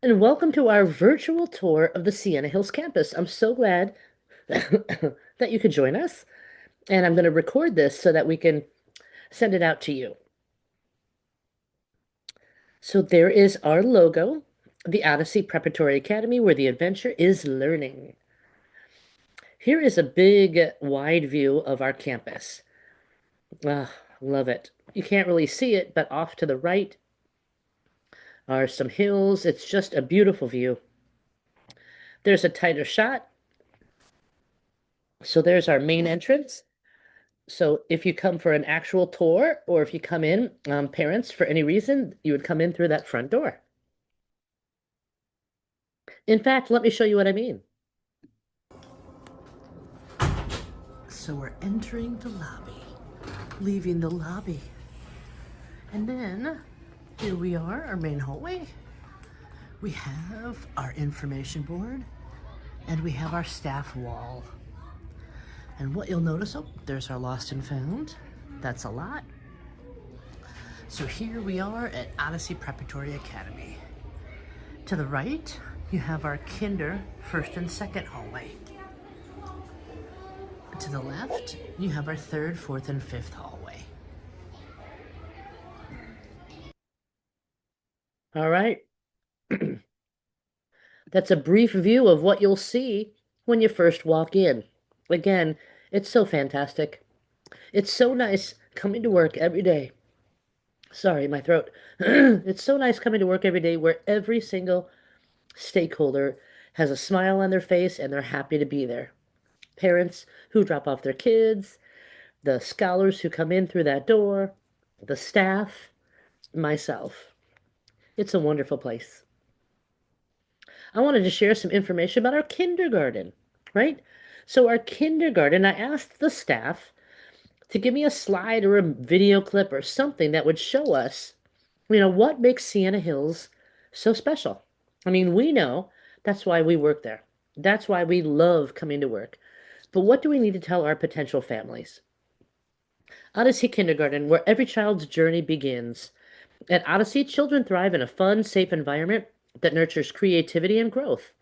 And welcome to our virtual tour of the Sienna Hills campus. I'm so glad that you could join us, and I'm going to record this so that we can send it out to you. So there is our logo, the Odyssey Preparatory Academy, where the adventure is learning. Here is a big, wide view of our campus. Ah, love it. You can't really see it, but off to the right are some hills. It's just a beautiful view. There's a tighter shot. So there's our main entrance. So if you come for an actual tour or if you come in, parents, for any reason, you would come in through that front door. In fact, let me show you what I mean. So we're entering the lobby, leaving the lobby. And then here we are, our main hallway. We have our information board and we have our staff wall. And what you'll notice, oh, there's our lost and found. That's a lot. So here we are at Odyssey Preparatory Academy. To the right, you have our kinder first and second hallway. To the left, you have our third, fourth, and fifth hallway. All right. That's a brief view of what you'll see when you first walk in. Again, it's so fantastic. It's so nice coming to work every day. Sorry, my throat. It's so nice coming to work every day where every single stakeholder has a smile on their face and they're happy to be there. Parents who drop off their kids, the scholars who come in through that door, the staff, myself. It's a wonderful place. I wanted to share some information about our kindergarten, right? So, our kindergarten, I asked the staff to give me a slide or a video clip or something that would show us, what makes Sienna Hills so special. I mean, we know that's why we work there. That's why we love coming to work. But what do we need to tell our potential families? Odyssey Kindergarten, where every child's journey begins. At Odyssey, children thrive in a fun, safe environment that nurtures creativity and growth.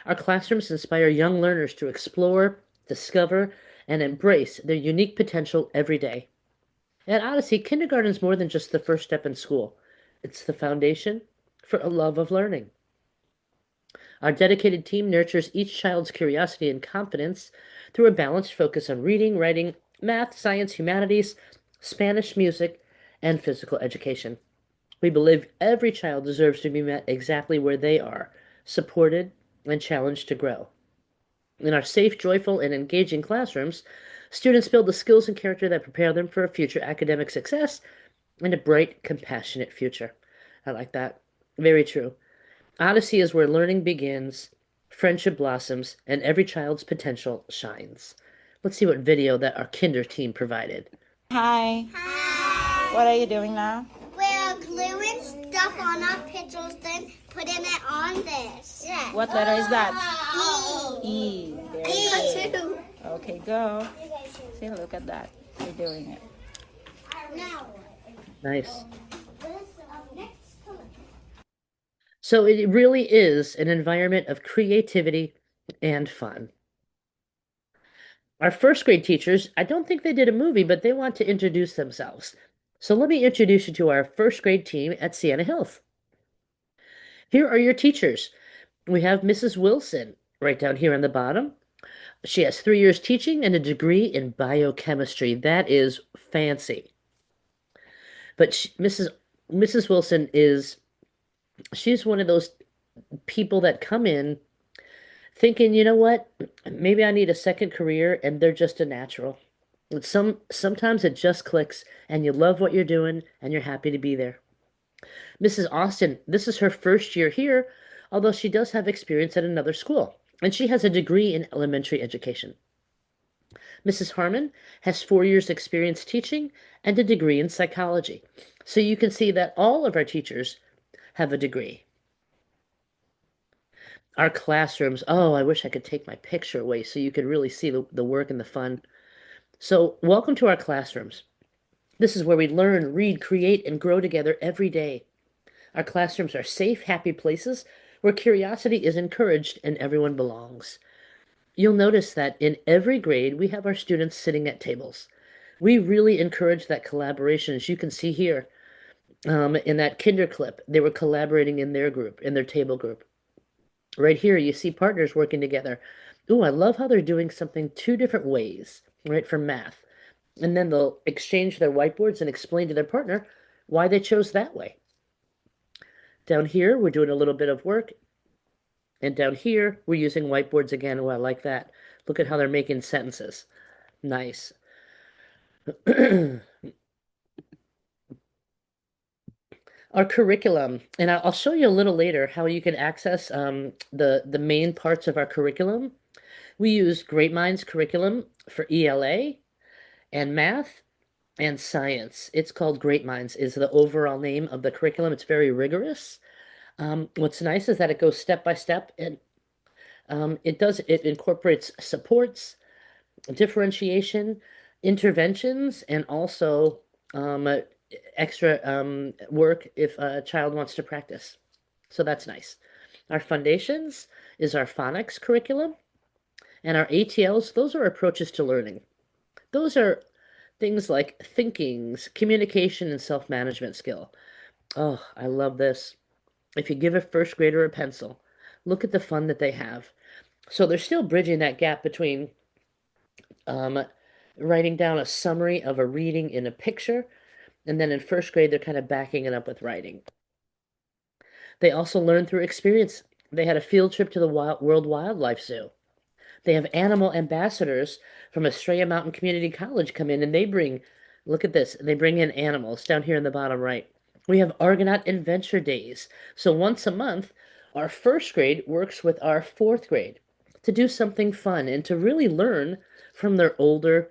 Our classrooms inspire young learners to explore, discover, and embrace their unique potential every day. At Odyssey, kindergarten is more than just the first step in school. It's the foundation for a love of learning. Our dedicated team nurtures each child's curiosity and confidence through a balanced focus on reading, writing, math, science, humanities, Spanish, music, and physical education. We believe every child deserves to be met exactly where they are, supported and challenged to grow. In our safe, joyful, and engaging classrooms, students build the skills and character that prepare them for future academic success and a bright, compassionate future. I like that. Very true. Odyssey is where learning begins, friendship blossoms, and every child's potential shines. Let's see what video that our kinder team provided. Hi. Hi. What are you doing now? We're gluing stuff on our pictures, then putting it on this. Yeah. What letter is that? E. E. Very good. Two. Okay, go. See, look at that. You're doing it. Now. Nice. Next color. So it really is an environment of creativity and fun. Our first grade teachers, I don't think they did a movie, but they want to introduce themselves. So let me introduce you to our first grade team at Sienna Hills. Here are your teachers. We have Mrs. Wilson right down here on the bottom. She has 3 years teaching and a degree in biochemistry. That is fancy. But Mrs. Wilson she's one of those people that come in thinking, you know what, maybe I need a second career, and they're just a natural. Sometimes it just clicks, and you love what you're doing, and you're happy to be there. Mrs. Austin, this is her first year here, although she does have experience at another school, and she has a degree in elementary education. Mrs. Harmon has 4 years experience teaching and a degree in psychology. So you can see that all of our teachers have a degree. Our classrooms, oh, I wish I could take my picture away so you could really see the work and the fun. So welcome to our classrooms. This is where we learn, read, create, and grow together every day. Our classrooms are safe, happy places where curiosity is encouraged and everyone belongs. You'll notice that in every grade, we have our students sitting at tables. We really encourage that collaboration, as you can see here. In that kinder clip, they were collaborating in their group, in their table group. Right here, you see partners working together. Ooh, I love how they're doing something two different ways, right, for math. And then they'll exchange their whiteboards and explain to their partner why they chose that way. Down here, we're doing a little bit of work. And down here, we're using whiteboards again. Oh, I like that. Look at how they're making sentences. Nice. Our curriculum, and I'll show you a little later how you can access the main parts of our curriculum. We use Great Minds curriculum for ELA and math and science. It's called Great Minds is the overall name of the curriculum. It's very rigorous. What's nice is that it goes step by step, and it incorporates supports, differentiation, interventions, and also extra work if a child wants to practice. So that's nice. Our foundations is our phonics curriculum, and our ATLs, those are approaches to learning. Those are things like thinkings, communication, and self-management skill. Oh, I love this. If you give a first grader a pencil, look at the fun that they have. So they're still bridging that gap between writing down a summary of a reading in a picture, and then in first grade, they're kind of backing it up with writing. They also learn through experience. They had a field trip to the World Wildlife Zoo. They have animal ambassadors from Estrella Mountain Community College come in, and they bring, look at this, they bring in animals down here in the bottom right. We have Argonaut Adventure Days. So once a month, our first grade works with our fourth grade to do something fun and to really learn from their older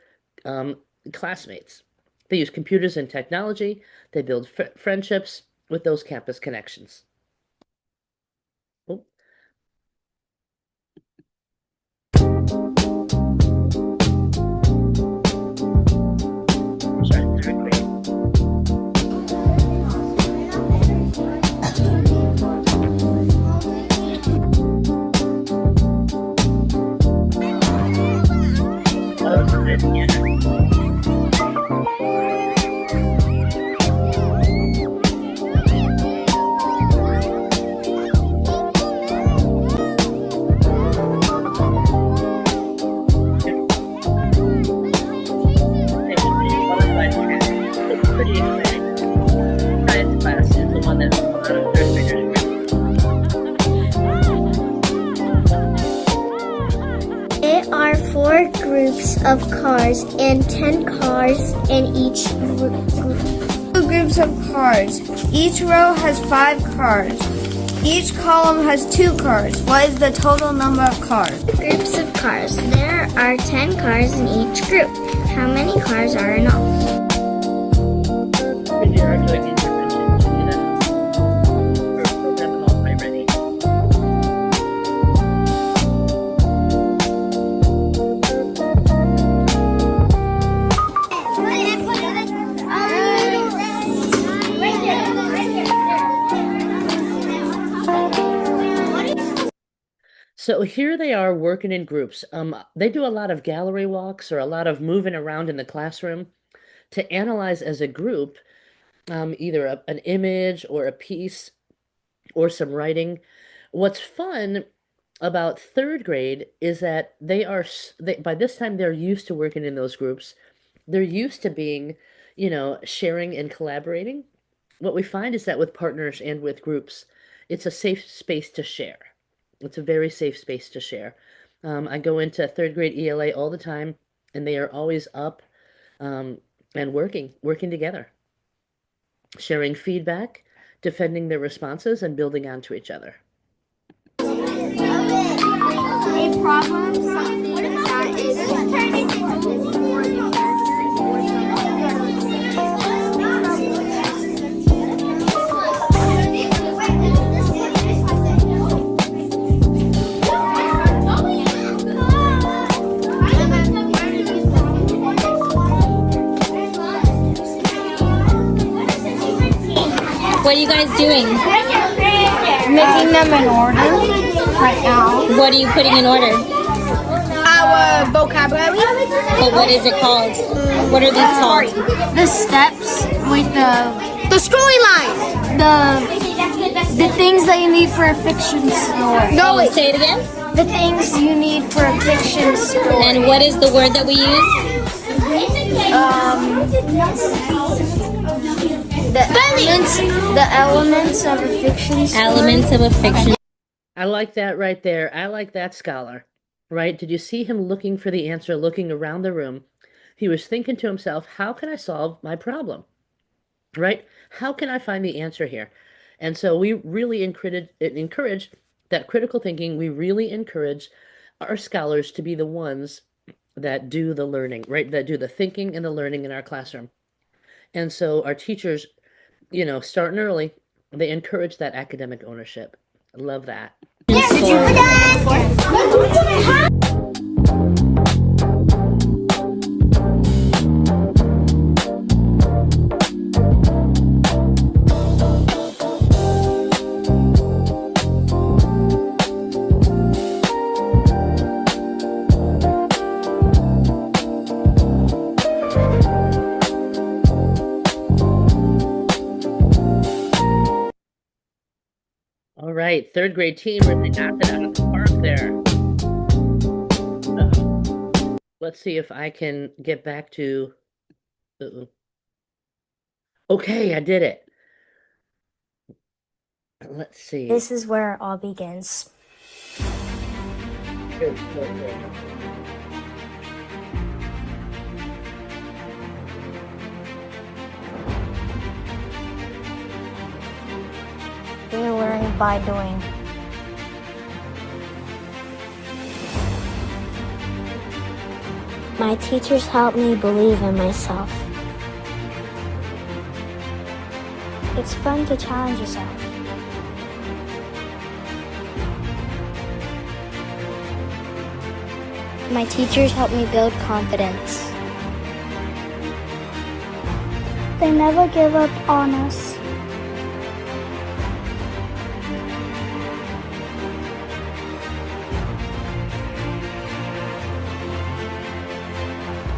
classmates. They use computers and technology. They build friendships with those campus connections. Oh. Sorry, third grade. Of cars and 10 cars in each group. 2 groups of cars. Each row has 5 cars. Each column has 2 cars. What is the total number of cars? Groups of cars. There are 10 cars in each group. How many cars are in all? So here they are working in groups. They do a lot of gallery walks or a lot of moving around in the classroom to analyze as a group either an image or a piece or some writing. What's fun about third grade is that by this time they're used to working in those groups. They're used to being, sharing and collaborating. What we find is that with partners and with groups, it's a safe space to share. It's a very safe space to share. I go into third grade ELA all the time, and they are always up and working together, sharing feedback, defending their responses, and building onto each other. A problem, something that is turning What are you guys doing? making them in order right now. What are you putting in order? Our vocabulary. But what is it called? What are these called? The steps with the storyline. The things that you need for a fiction story. No, wait. Say it again. The things you need for a fiction story. And what is the word that we use? The elements of a fiction story. Elements of a fiction. I like that right there. I like that, scholar. Right? Did you see him looking for the answer, looking around the room? He was thinking to himself, how can I solve my problem? Right? How can I find the answer here? And so we really encourage that critical thinking. We really encourage our scholars to be the ones that do the learning, right? That do the thinking and the learning in our classroom. And so our teachers, starting early, they encourage that academic ownership. I love that. All right, third grade team really knocked it out of the park there. Let's see if I can get back to. Okay, I did it. Let's see. This is where it all begins. Good, good, good. We learn by doing. My teachers helped me believe in myself. It's fun to challenge yourself. My teachers helped me build confidence. They never give up on us.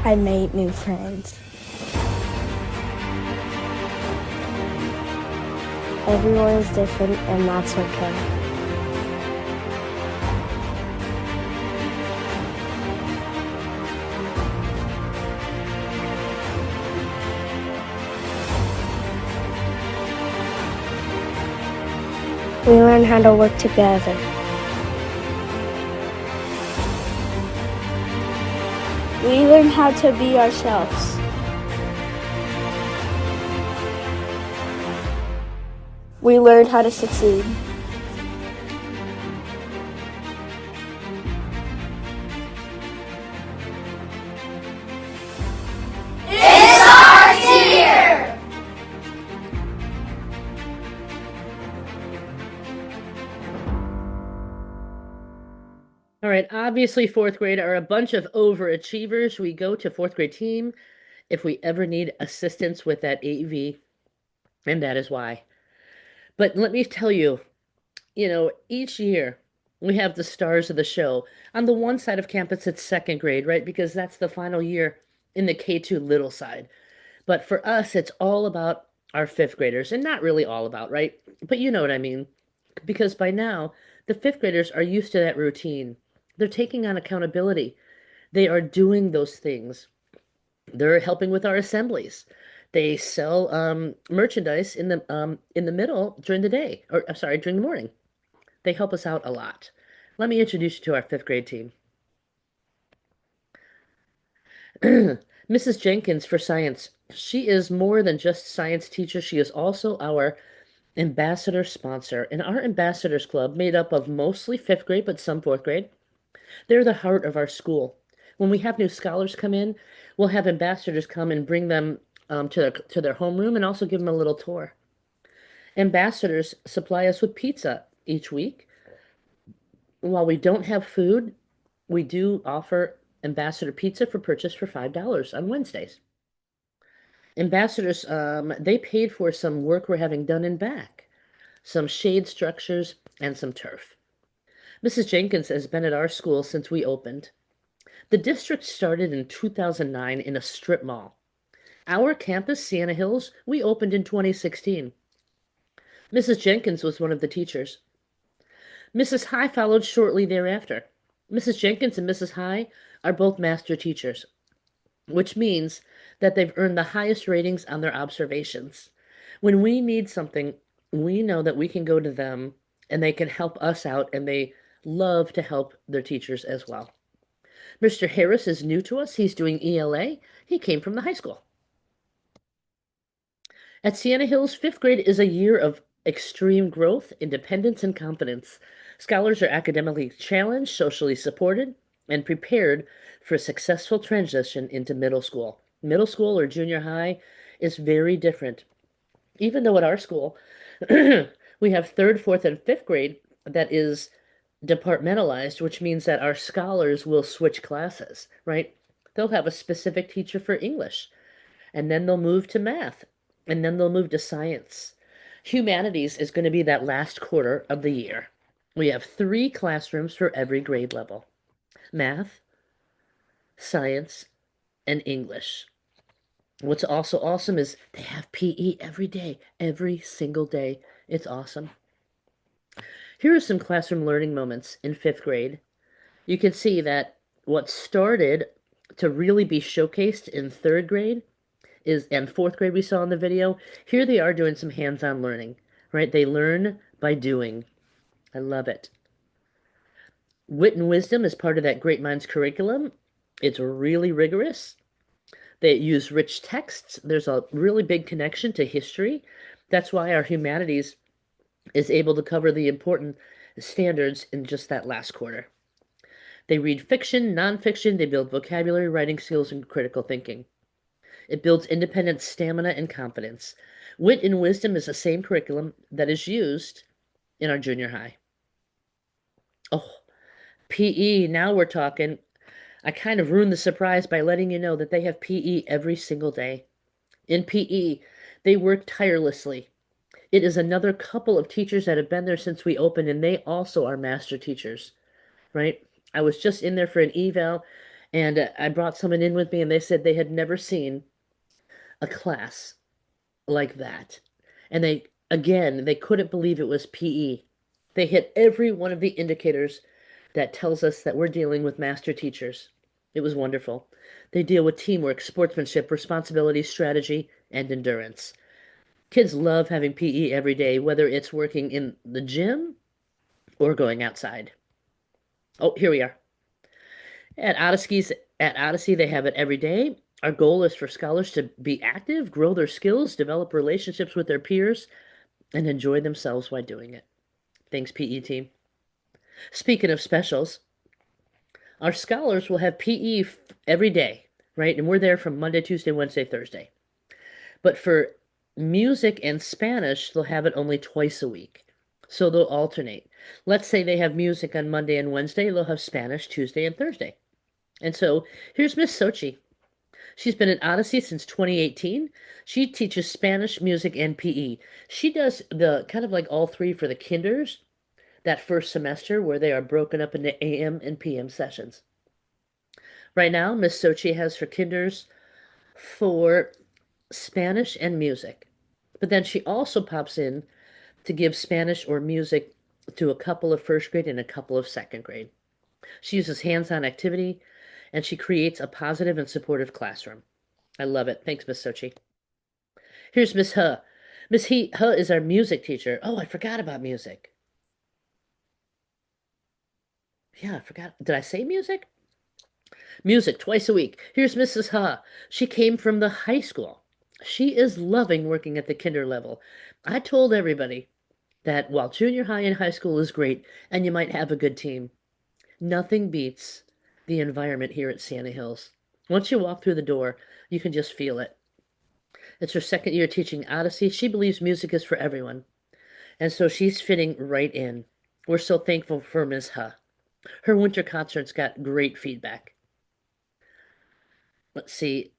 I made new friends. Everyone is different, and that's okay. We learn how to work together. We learn how to be ourselves. We learn how to succeed. All right, obviously fourth grade are a bunch of overachievers. We go to fourth grade team if we ever need assistance with that AV, and that is why. But let me tell you, each year we have the stars of the show. On the one side of campus, it's second grade, right? Because that's the final year in the K2 little side. But for us, it's all about our fifth graders, and not really all about, right? But you know what I mean. Because by now, the fifth graders are used to that routine. They're taking on accountability. They are doing those things. They're helping with our assemblies. They sell merchandise in the middle during the day, or I'm sorry, during the morning. They help us out a lot. Let me introduce you to our fifth grade team. Mrs. Jenkins for science. She is more than just science teacher. She is also our ambassador sponsor. And our ambassadors club, made up of mostly fifth grade, but some fourth grade, they're the heart of our school. When we have new scholars come in, we'll have ambassadors come and bring them to their homeroom and also give them a little tour. Ambassadors supply us with pizza each week. While we don't have food, we do offer ambassador pizza for purchase for $5 on Wednesdays. Ambassadors, they paid for some work we're having done in back, some shade structures and some turf. Mrs. Jenkins has been at our school since we opened. The district started in 2009 in a strip mall. Our campus, Sienna Hills, we opened in 2016. Mrs. Jenkins was one of the teachers. Mrs. High followed shortly thereafter. Mrs. Jenkins and Mrs. High are both master teachers, which means that they've earned the highest ratings on their observations. When we need something, we know that we can go to them and they can help us out, and they love to help their teachers as well. Mr. Harris is new to us. He's doing ELA. He came from the high school. At Sienna Hills, fifth grade is a year of extreme growth, independence, and confidence. Scholars are academically challenged, socially supported, and prepared for a successful transition into middle school. Middle school or junior high is very different. Even though at our school, we have third, fourth, and fifth grade that is departmentalized, which means that our scholars will switch classes, right? They'll have a specific teacher for English, and then they'll move to math, and then they'll move to science. Humanities is going to be that last quarter of the year. We have 3 classrooms for every grade level: math, science, and English. What's also awesome is they have PE every day, every single day. It's awesome. Here are some classroom learning moments in fifth grade. You can see that what started to really be showcased in third grade and fourth grade we saw in the video. Here they are doing some hands-on learning, right? They learn by doing. I love it. Wit and wisdom is part of that Great Minds curriculum. It's really rigorous. They use rich texts. There's a really big connection to history. That's why our humanities is able to cover the important standards in just that last quarter. They read fiction, nonfiction. They build vocabulary, writing skills, and critical thinking. It builds independent stamina and confidence. Wit and wisdom is the same curriculum that is used in our junior high. Oh, PE, now we're talking. I kind of ruined the surprise by letting you know that they have PE every single day. In PE, they work tirelessly. It is another couple of teachers that have been there since we opened, and they also are master teachers, right? I was just in there for an eval, and I brought someone in with me, and they said they had never seen a class like that. And they couldn't believe it was PE. They hit every one of the indicators that tells us that we're dealing with master teachers. It was wonderful. They deal with teamwork, sportsmanship, responsibility, strategy, and endurance. Kids love having PE every day, whether it's working in the gym or going outside. Oh, here we are. At Odyssey, they have it every day. Our goal is for scholars to be active, grow their skills, develop relationships with their peers, and enjoy themselves while doing it. Thanks, PE team. Speaking of specials, our scholars will have PE every day, right? And we're there from Monday, Tuesday, Wednesday, Thursday. But for music and Spanish, they'll have it only twice a week. So they'll alternate. Let's say they have music on Monday and Wednesday, they'll have Spanish Tuesday and Thursday. And so here's Miss Sochi. She's been at Odyssey since 2018. She teaches Spanish, music, and PE. She does the kind of like all three for the kinders that first semester where they are broken up into AM and PM sessions. Right now, Miss Sochi has her kinders for Spanish and music. But then she also pops in to give Spanish or music to a couple of first grade and a couple of second grade. She uses hands-on activity, and she creates a positive and supportive classroom. I love it. Thanks, Miss Sochi. Here's Miss He. Miss He is our music teacher. Oh, I forgot about music. Yeah, I forgot. Did I say music? Music twice a week. Here's Mrs. Ha. She came from the high school. She is loving working at the kinder level. I told everybody that while junior high and high school is great and you might have a good team, nothing beats the environment here at Sienna Hills. Once you walk through the door, you can just feel it. It's her second year teaching Odyssey. She believes music is for everyone, and so she's fitting right in. We're so thankful for Ms. Ha. Her winter concerts got great feedback. Let's see.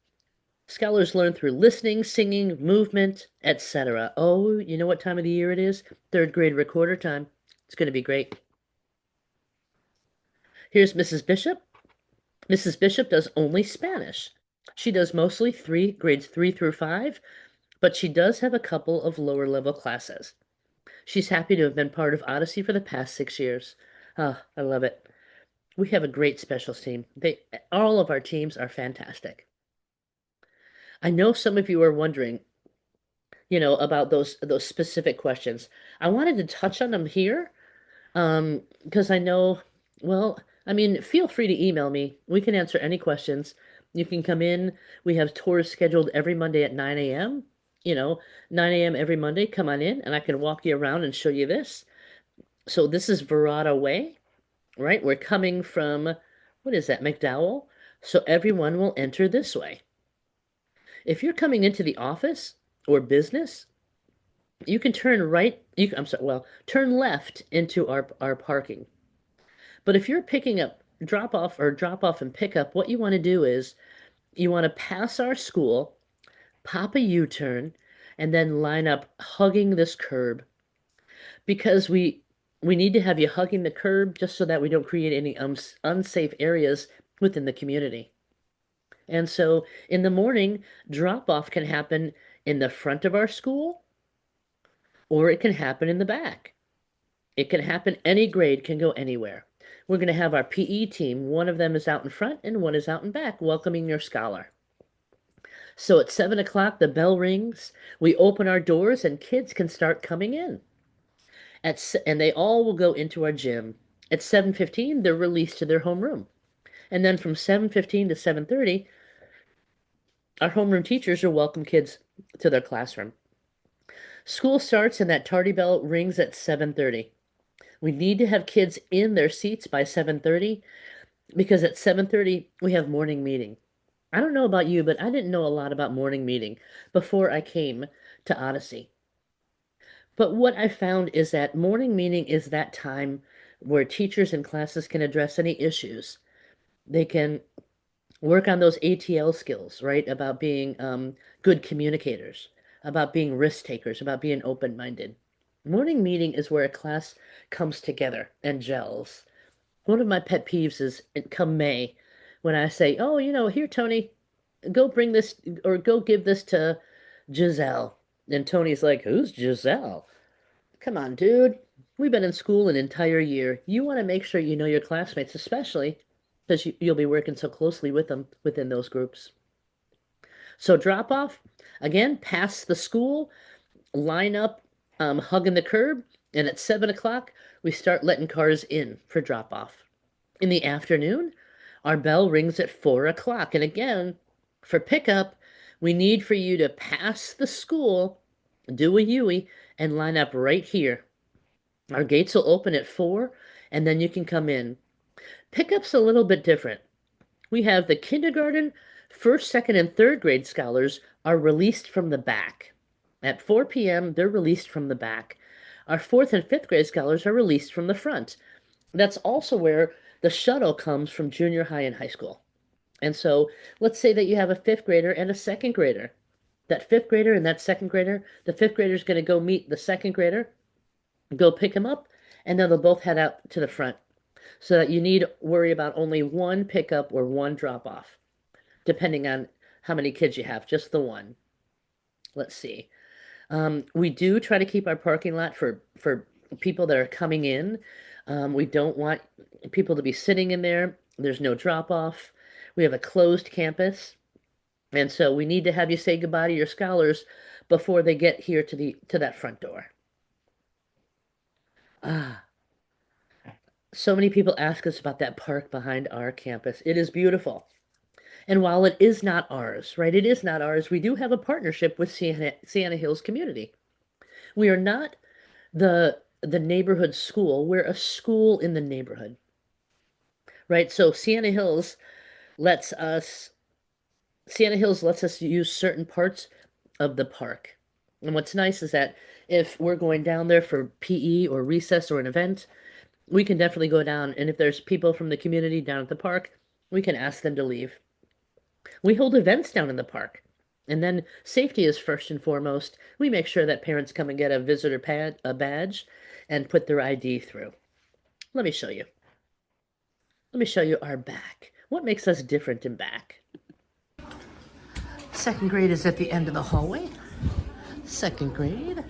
Scholars learn through listening, singing, movement, etc. Oh, you know what time of the year it is? Third grade recorder time. It's going to be great. Here's Mrs. Bishop. Mrs. Bishop does only Spanish. She does mostly grades 3 through 5, but she does have a couple of lower level classes. She's happy to have been part of Odyssey for the past 6 years. Ah, I love it. We have a great specials team. All of our teams are fantastic. I know some of you are wondering, about those specific questions. I wanted to touch on them here, because I know, well, I mean, feel free to email me. We can answer any questions. You can come in. We have tours scheduled every Monday at 9 a.m. 9 a.m. every Monday. Come on in, and I can walk you around and show you this. So this is Verrata Way, right? We're coming from, what is that, McDowell? So everyone will enter this way. If you're coming into the office or business, you can turn right, I'm sorry, well, turn left into our parking. But if you're picking up drop off and pick up, what you want to do is you want to pass our school, pop a U-turn, and then line up hugging this curb because we need to have you hugging the curb just so that we don't create any unsafe areas within the community. And so in the morning, drop off can happen in the front of our school or it can happen in the back. It can happen, any grade can go anywhere. We're going to have our PE team. One of them is out in front and one is out in back, welcoming your scholar. So at 7 o'clock, the bell rings. We open our doors and kids can start coming in. And they all will go into our gym. At 7:15, they're released to their homeroom. And then from 7:15 to 7:30, our homeroom teachers will welcome kids to their classroom. School starts and that tardy bell rings at 7:30. We need to have kids in their seats by 7:30 because at 7:30 we have morning meeting. I don't know about you, but I didn't know a lot about morning meeting before I came to Odyssey. But what I found is that morning meeting is that time where teachers and classes can address any issues. They can work on those ATL skills, right? About being good communicators, about being risk takers, about being open-minded. Morning meeting is where a class comes together and gels. One of my pet peeves is come May when I say, oh, here, Tony, go bring this or go give this to Giselle. And Tony's like, who's Giselle? Come on, dude. We've been in school an entire year. You want to make sure you know your classmates, especially because you'll be working so closely with them within those groups. So drop off, again, past the school, line up, hugging the curb, and at 7 o'clock, we start letting cars in for drop off. In the afternoon, our bell rings at 4 o'clock. And again, for pickup, we need for you to pass the school, do a UE, and line up right here. Our gates will open at 4, and then you can come in. Pickup's a little bit different. We have the kindergarten, first, second, and third grade scholars are released from the back. At 4 p.m., they're released from the back. Our fourth and fifth grade scholars are released from the front. That's also where the shuttle comes from junior high and high school. And so let's say that you have a fifth grader and a second grader. That fifth grader and that second grader, the fifth grader is going to go meet the second grader, go pick him up, and then they'll both head out to the front so that you need worry about only one pickup or one drop off, depending on how many kids you have, just the one. Let's see. We do try to keep our parking lot for people that are coming in. We don't want people to be sitting in there. There's no drop off. We have a closed campus. And so we need to have you say goodbye to your scholars before they get here to that front door. Ah, so many people ask us about that park behind our campus. It is beautiful. And while it is not ours, right? It is not ours. We do have a partnership with Sienna Hills Community. We are not the neighborhood school. We're a school in the neighborhood, right? So Sienna Hills lets us use certain parts of the park. And what's nice is that if we're going down there for PE or recess or an event, we can definitely go down. And if there's people from the community down at the park, we can ask them to leave. We hold events down in the park. And then safety is first and foremost. We make sure that parents come and get a visitor badge, and put their ID through. Let me show you. Let me show you our back. What makes us different in back? Second grade is at the end of the hallway. Second grade,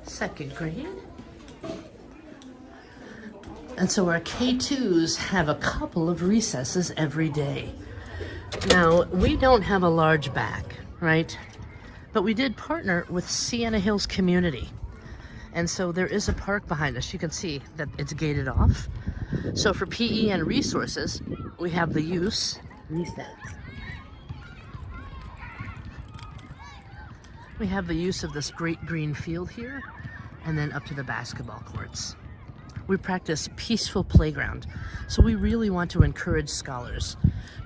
second grade. And so our K2s have a couple of recesses every day. Now, we don't have a large back, right? But we did partner with Sienna Hills Community. And so there is a park behind us. You can see that it's gated off. So for PE and resources, we have the use. We have the use of this great green field here, and then up to the basketball courts. We practice peaceful playground, so we really want to encourage scholars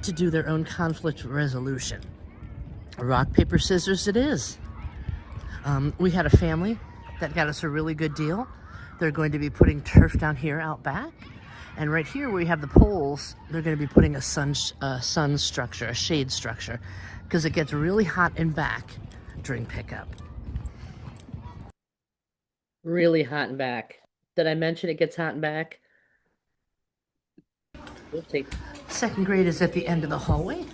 to do their own conflict resolution. Rock, paper, scissors it is. We had a family that got us a really good deal. They're going to be putting turf down here out back. And right here where we have the poles, they're going to be putting a sun structure, a shade structure, because it gets really hot in back during pickup. Really hot in back. Did I mention it gets hot in back? Oopsie. Second grade is at the end of the hallway.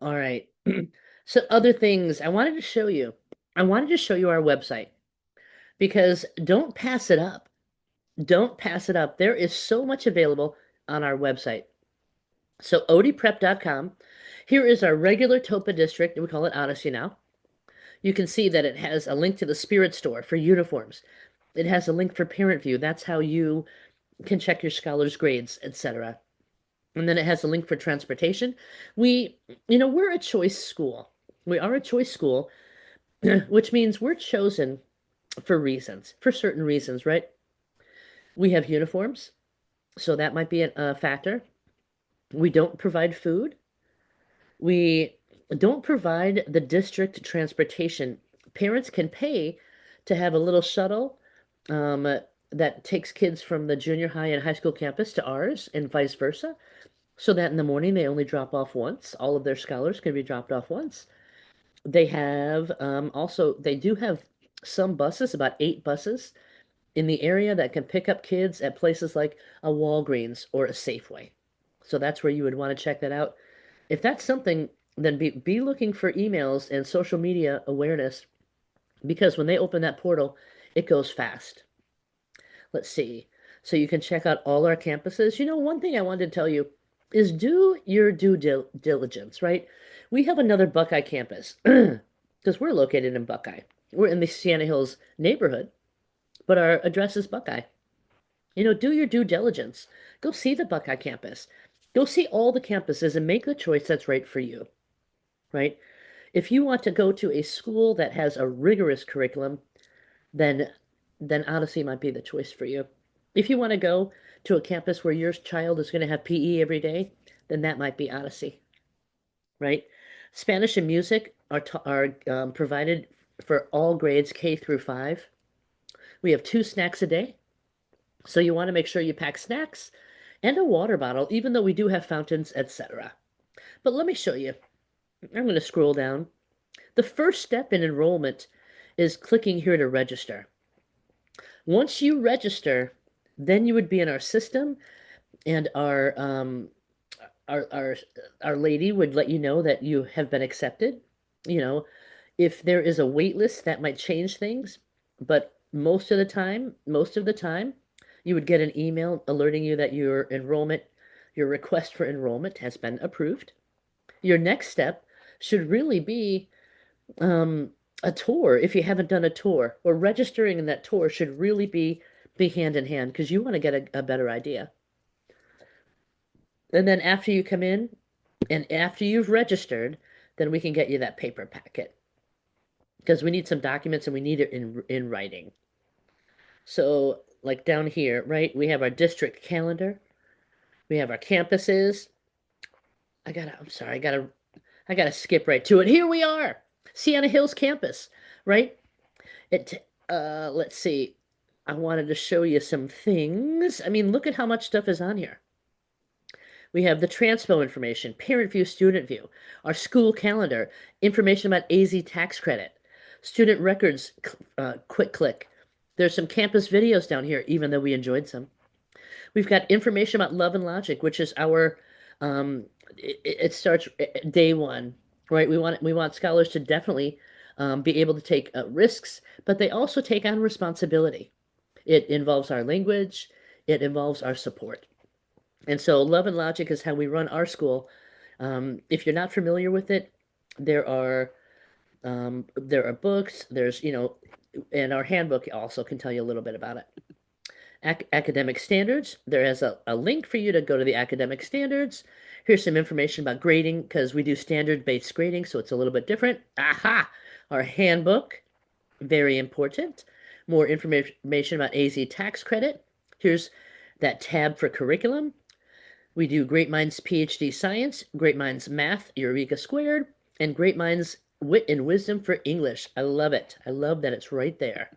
All right. So other things I wanted to show you. I wanted to show you our website, because don't pass it up. Don't pass it up. There is so much available on our website. So odprep.com. Here is our regular TOPA district. We call it Odyssey now. You can see that it has a link to the Spirit Store for uniforms. It has a link for Parent View. That's how you can check your scholars' grades, etc. And then it has a link for transportation. We're a choice school. We are a choice school, which means we're chosen for reasons, for certain reasons, right? We have uniforms, so that might be a factor. We don't provide food. We don't provide the district transportation. Parents can pay to have a little shuttle that takes kids from the junior high and high school campus to ours and vice versa, so that in the morning they only drop off once. All of their scholars can be dropped off once. They have they do have some buses, about 8 buses in the area that can pick up kids at places like a Walgreens or a Safeway. So that's where you would want to check that out. If that's something, then be looking for emails and social media awareness, because when they open that portal, it goes fast. Let's see. So you can check out all our campuses. One thing I wanted to tell you is do your due diligence, right? We have another Buckeye campus because we're located in Buckeye. We're in the Sienna Hills neighborhood, but our address is Buckeye. Do your due diligence. Go see the Buckeye campus. Go see all the campuses and make the choice that's right for you, right? If you want to go to a school that has a rigorous curriculum, then Odyssey might be the choice for you. If you want to go to a campus where your child is going to have PE every day, then that might be Odyssey, right? Spanish and music are provided for all grades K through 5. We have 2 snacks a day. So you want to make sure you pack snacks and a water bottle, even though we do have fountains, etc. But let me show you. I'm going to scroll down. The first step in enrollment is clicking here to register. Once you register, then you would be in our system, and our lady would let you know that you have been accepted. If there is a wait list, that might change things, but most of the time, you would get an email alerting you that your request for enrollment has been approved. Your next step should really be a tour, if you haven't done a tour, or registering in that tour should really be hand in hand, because you want to get a better idea. And then after you come in and after you've registered, then we can get you that paper packet, because we need some documents and we need it in writing. So like down here, right, we have our district calendar, we have our campuses. I gotta skip right to it. Here we are, Sienna Hills campus, right? Let's see. I wanted to show you some things. I mean, look at how much stuff is on here. We have the transpo information, parent view, student view, our school calendar, information about AZ tax credit, student records, quick click. There's some campus videos down here, even though we enjoyed some. We've got information about Love and Logic, which is our, it starts day one, right? We want scholars to definitely be able to take risks, but they also take on responsibility. It involves our language, it involves our support. And so Love and Logic is how we run our school. If you're not familiar with it, there are there are books, and our handbook also can tell you a little bit about it. Academic standards. There is a link for you to go to the academic standards. Here's some information about grading because we do standard-based grading, so it's a little bit different. Aha! Our handbook, very important. More information about AZ tax credit. Here's that tab for curriculum. We do Great Minds PhD Science, Great Minds Math, Eureka Squared, and Great Minds Wit and Wisdom for English. I love it. I love that it's right there.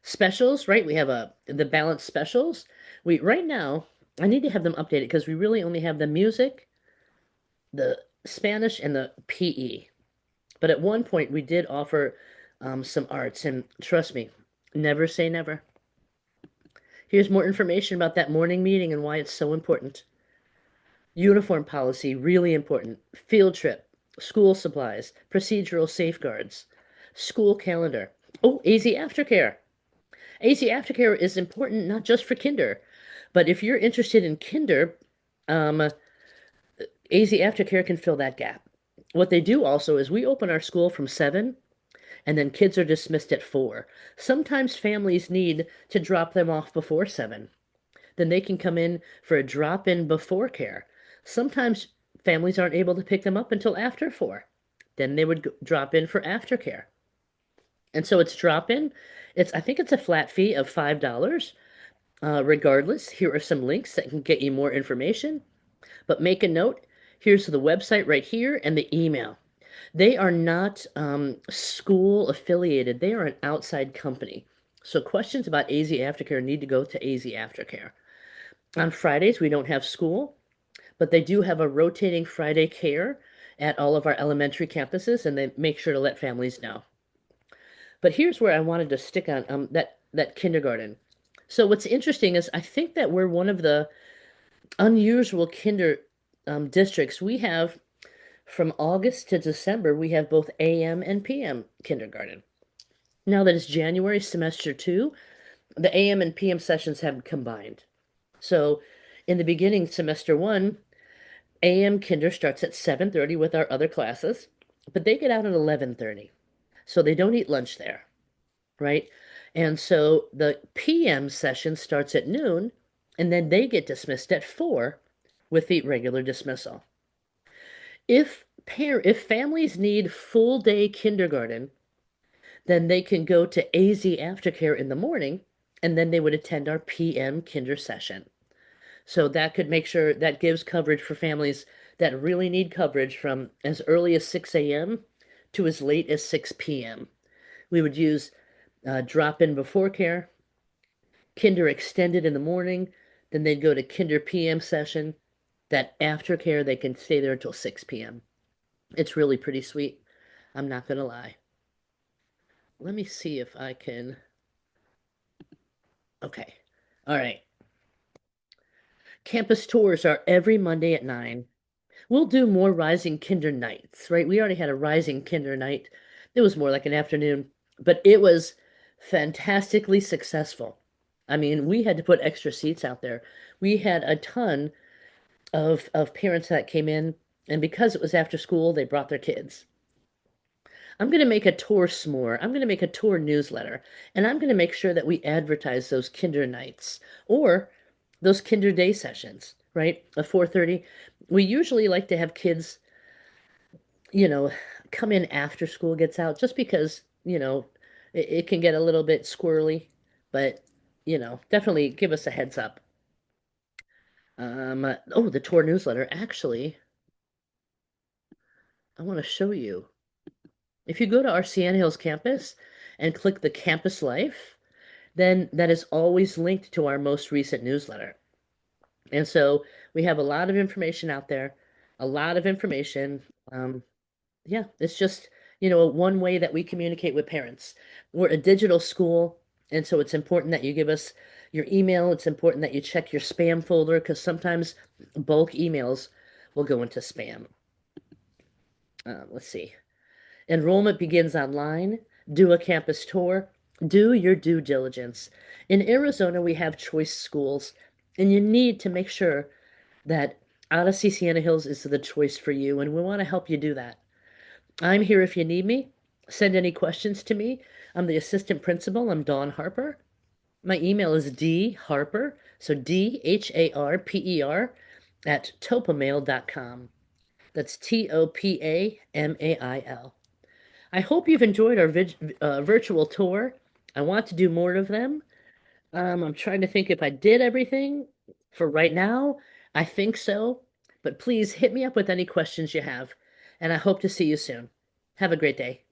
Specials, right? We have the balanced specials. We right now, I need to have them updated because we really only have the music, the Spanish, and the PE. But at one point, we did offer some arts, and trust me, never say never. Here's more information about that morning meeting and why it's so important. Uniform policy, really important. Field trip, school supplies, procedural safeguards, school calendar. Oh, AZ aftercare. AZ aftercare is important not just for kinder, but if you're interested in kinder, AZ aftercare can fill that gap. What they do also is we open our school from 7 and then kids are dismissed at 4. Sometimes families need to drop them off before 7. Then they can come in for a drop-in before care. Sometimes families aren't able to pick them up until after 4. Then they would drop in for aftercare. And so it's drop-in. I think it's a flat fee of $5. Regardless, here are some links that can get you more information. But make a note, here's the website right here and the email. They are not school affiliated. They are an outside company. So questions about AZ Aftercare need to go to AZ Aftercare. On Fridays, we don't have school, but they do have a rotating Friday care at all of our elementary campuses, and they make sure to let families know. But here's where I wanted to stick on that kindergarten. So what's interesting is I think that we're one of the unusual kinder districts. We have from August to December, we have both AM and PM kindergarten. Now that it's January semester 2, the AM and PM sessions have combined. So in the beginning, semester 1, AM kinder starts at 7:30 with our other classes, but they get out at 11:30. So they don't eat lunch there, right? And so the PM session starts at noon, and then they get dismissed at 4 with the regular dismissal. If families need full day kindergarten, then they can go to AZ Aftercare in the morning, and then they would attend our PM kinder session. So that could make sure that gives coverage for families that really need coverage from as early as 6 a.m. to as late as 6 p.m. We would use drop-in before care, kinder extended in the morning, then they'd go to kinder PM session. That aftercare, they can stay there until 6 p.m. It's really pretty sweet. I'm not going to lie. Let me see if I can. Okay. All right. Campus tours are every Monday at 9. We'll do more Rising Kinder nights, right? We already had a Rising Kinder night. It was more like an afternoon, but it was fantastically successful. I mean, we had to put extra seats out there. We had a ton of parents that came in, and because it was after school, they brought their kids. I'm going to make a tour s'more. I'm going to make a tour newsletter, and I'm going to make sure that we advertise those kinder nights or those kinder day sessions, right? At 4:30. We usually like to have kids, come in after school gets out just because, it can get a little bit squirrely, but, definitely give us a heads up. The tour newsletter. Actually, I want to show you. If you go to our Sienna Hills campus and click the Campus Life, then that is always linked to our most recent newsletter. And so we have a lot of information out there, a lot of information. Um, yeah, it's just, one way that we communicate with parents. We're a digital school, and so it's important that you give us your email. It's important that you check your spam folder because sometimes bulk emails will go into spam. Let's see. Enrollment begins online. Do a campus tour. Do your due diligence. In Arizona, we have choice schools, and you need to make sure that Odyssey Sienna Hills is the choice for you, and we want to help you do that. I'm here if you need me. Send any questions to me. I'm the assistant principal. I'm Dawn Harper. My email is dharper, so DHARPER at topamail.com. That's TOPAMAIL. I hope you've enjoyed our virtual tour. I want to do more of them. I'm trying to think if I did everything for right now. I think so. But please hit me up with any questions you have, and I hope to see you soon. Have a great day.